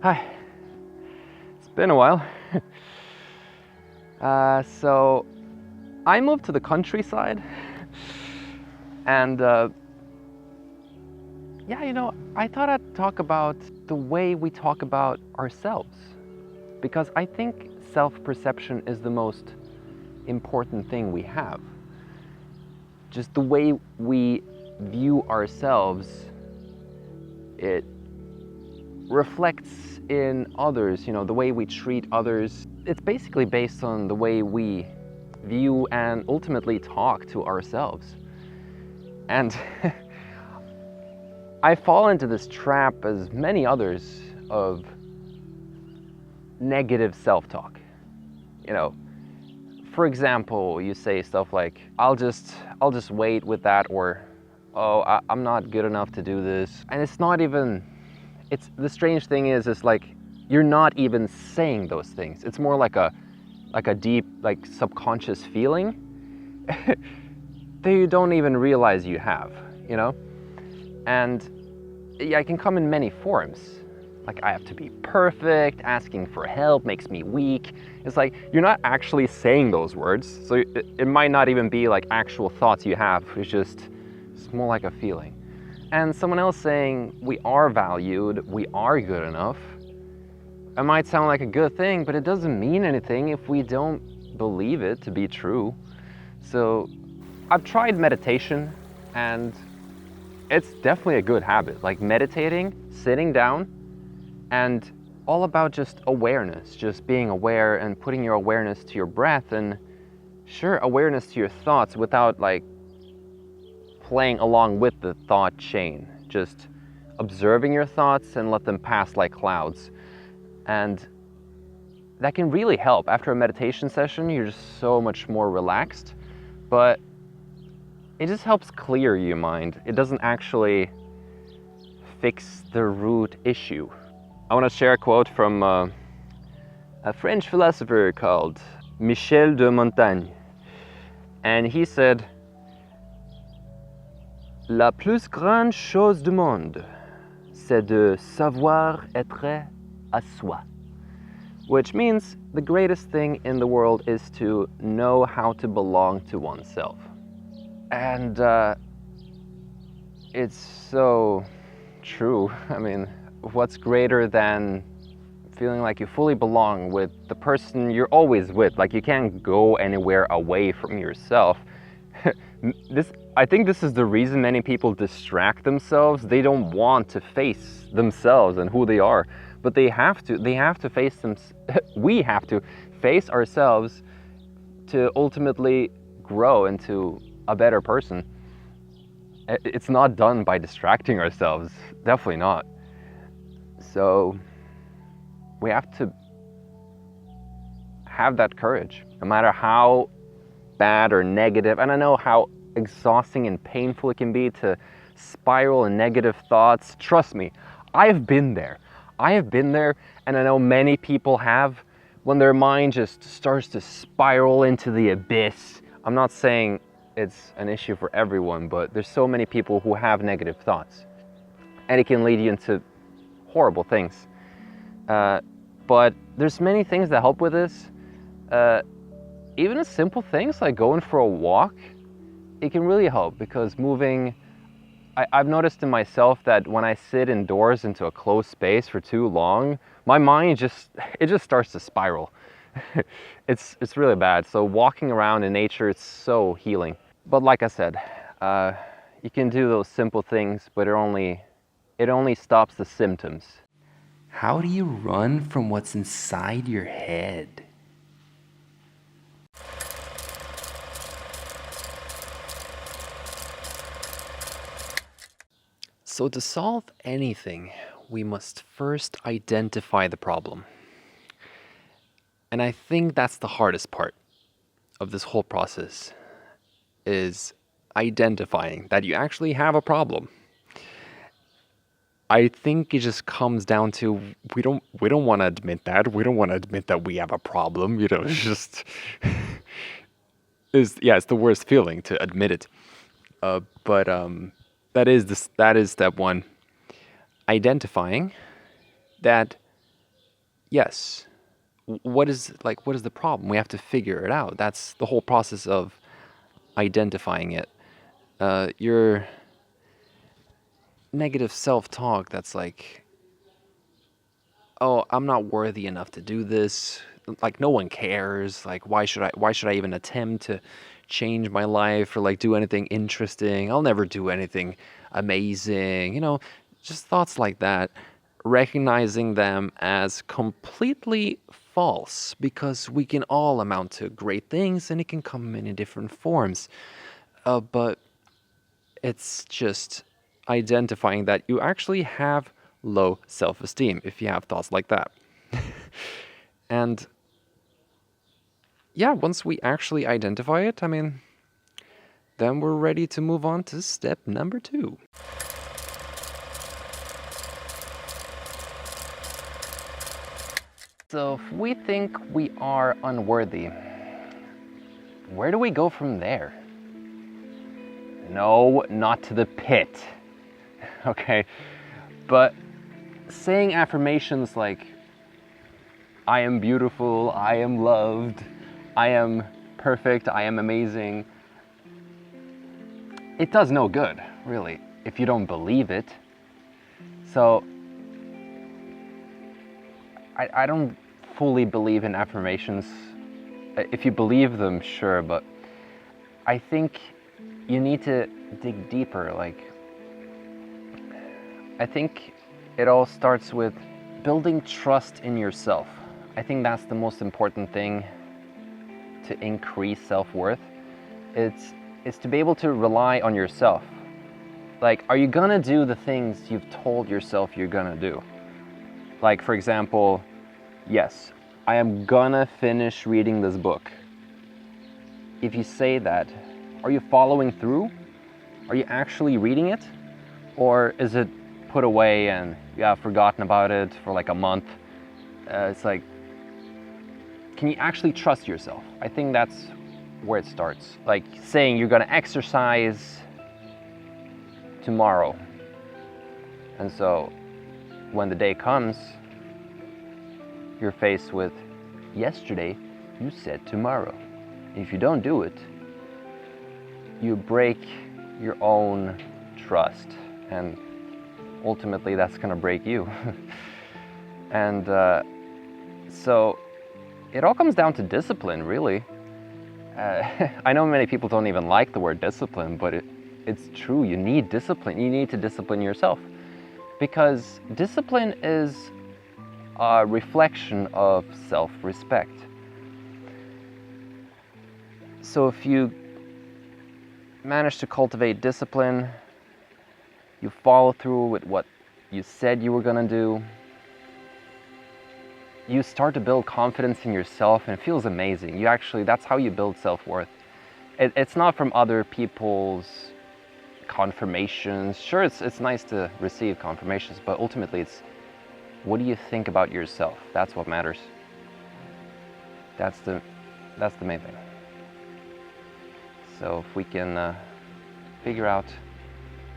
Hi. It's been a while. So I moved to the countryside, and I thought I'd talk about the way we talk about ourselves, because I think self-perception is the most important thing we have. Just the way we view ourselves, it reflects in others, the way we treat others. It's basically based on the way we view and ultimately talk to ourselves. And I fall into this trap, as many others, of negative self-talk. For example, you say stuff like, I'll just wait with that, or, oh, I'm not good enough to do this. And it's not even, the strange thing is like, you're not even saying those things. It's more like a deep, subconscious feeling that you don't even realize you have, And yeah, it can come in many forms. Like, I have to be perfect, asking for help makes me weak. It's like, you're not actually saying those words, so it might not even be like actual thoughts you have. It's more like a feeling. And someone else saying, we are valued, we are good enough. It might sound like a good thing, but it doesn't mean anything if we don't believe it to be true. So I've tried meditation, and it's definitely a good habit. Like meditating, sitting down, and all about just awareness, just being aware and putting your awareness to your breath, and sure, awareness to your thoughts without playing along with the thought chain. Just observing your thoughts and let them pass like clouds. And that can really help. After a meditation session, you're just so much more relaxed, but it just helps clear your mind. It doesn't actually fix the root issue. I want to share a quote from a French philosopher called Michel de Montaigne. And he said, La plus grande chose du monde, c'est de savoir être à soi. Which means the greatest thing in the world is to know how to belong to oneself. And it's so true. I mean, what's greater than feeling like you fully belong with the person you're always with? Like, you can't go anywhere away from yourself. I think this is the reason many people distract themselves. They don't want to face themselves and who they are, but they have to face them. We have to face ourselves to ultimately grow into a better person. It's not done by distracting ourselves, definitely not. So we have to have that courage, no matter how bad or negative, and I know how exhausting and painful it can be to spiral in negative thoughts. Trust me, I've been there, and I know many people have, when their mind just starts to spiral into the abyss. I'm not saying it's an issue for everyone, but there's so many people who have negative thoughts, and it can lead you into horrible things. But there's many things that help with this. Even simple things like going for a walk, it can really help, because moving, I've noticed in myself that when I sit indoors into a closed space for too long, my mind just starts to spiral. It's really bad. So walking around in nature, it's so healing. But like I said, you can do those simple things, but it only stops the symptoms. How do you run from what's inside your head? So to solve anything, we must first identify the problem. And I think that's the hardest part of this whole process, is identifying that you actually have a problem. I think it just comes down to, we don't want to admit that. We don't want to admit that we have a problem. It's just it's the worst feeling to admit it. But that is step one. Identifying that yes, what is the problem? We have to figure it out. That's the whole process of identifying it. Your negative self-talk that's like, oh, I'm not worthy enough to do this. Like no one cares. Like why should I even attempt to change my life or like do anything interesting? I'll never do anything amazing. Just thoughts like that. Recognizing them as completely false because we can all amount to great things and it can come in different forms. But it's just identifying that you actually have low self-esteem if you have thoughts like that. And yeah, once we actually identify it, then we're ready to move on to step number 2. So if we think we are unworthy, where do we go from there? No, not to the pit. Okay? But saying affirmations like, I am beautiful, I am loved, I am perfect, I am amazing, it does no good, really, if you don't believe it. So, I don't fully believe in affirmations. If you believe them, sure, but I think you need to dig deeper. I think it all starts with building trust in yourself. I think that's the most important thing to increase self-worth. It's to be able to rely on yourself. Like, are you gonna do the things you've told yourself you're gonna do? Like, for example, yes, I am gonna finish reading this book. If you say that, are you following through? Are you actually reading it? Or is it put away and you have forgotten about it for like a month? It's like, can you actually trust yourself? I think that's where it starts. Like saying you're gonna exercise tomorrow. And so when the day comes, you're faced with, yesterday you said tomorrow. If you don't do it, you break your own trust, and ultimately that's gonna break you. And so it all comes down to discipline, really. I know many people don't even like the word discipline, but it's true. You need discipline. You need to discipline yourself, because discipline is a reflection of self-respect. So if you manage to cultivate discipline, you follow through with what you said you were gonna do, you start to build confidence in yourself, and it feels amazing. That's how you build self-worth. It's not from other people's confirmations. Sure, it's nice to receive confirmations, but ultimately it's, what do you think about yourself? That's what matters. That's the main thing. So if we can figure out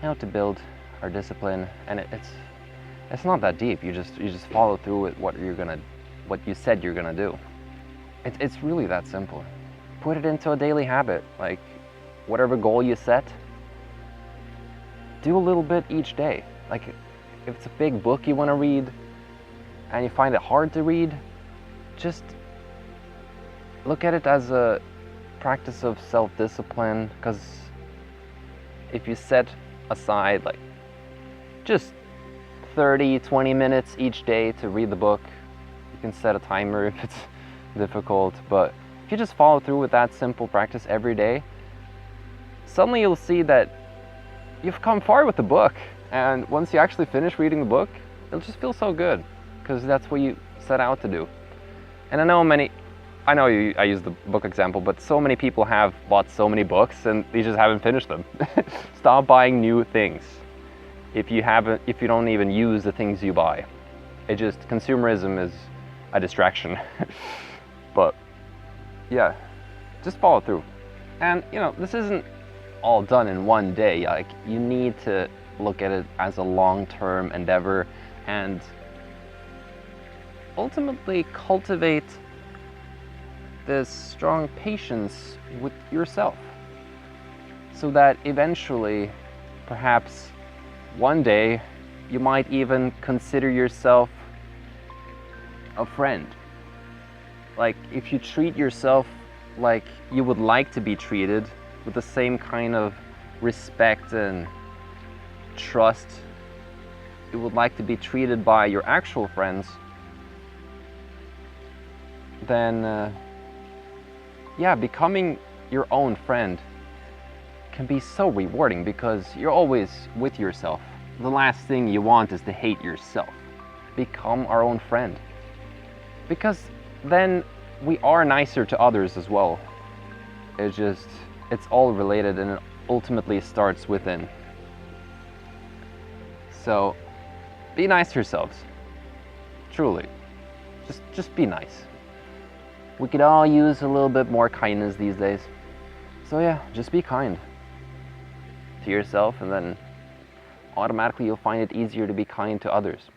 how to build our discipline, and it's not that deep. You just follow through with what you said you're gonna do. It's really that simple. Put it into a daily habit. Like whatever goal you set, do a little bit each day. Like if it's a big book you want to read and you find it hard to read, just look at it as a practice of self-discipline, because if you set aside like just 30-20 minutes each day to read the book, you can set a timer if it's difficult, but if you just follow through with that simple practice every day, suddenly you'll see that you've come far with the book, and once you actually finish reading the book, it'll just feel so good, because that's what you set out to do. And I use the book example, but so many people have bought so many books and they just haven't finished them. Stop buying new things if you don't even use the things you buy. Consumerism is a distraction. But yeah, just follow through. And this isn't all done in one day. Like, you need to look at it as a long-term endeavor, and ultimately cultivate this strong patience with yourself, so that eventually, perhaps one day, you might even consider yourself a friend. Like, if you treat yourself like you would like to be treated, with the same kind of respect and trust you would like to be treated by your actual friends, then yeah, becoming your own friend can be so rewarding, because you're always with yourself. The last thing you want is to hate yourself. Become our own friend, because then we are nicer to others as well. It's all related, and it ultimately starts within. So be nice to yourselves. Truly. Just be nice. We could all use a little bit more kindness these days. So yeah, just be kind to yourself, and then automatically you'll find it easier to be kind to others.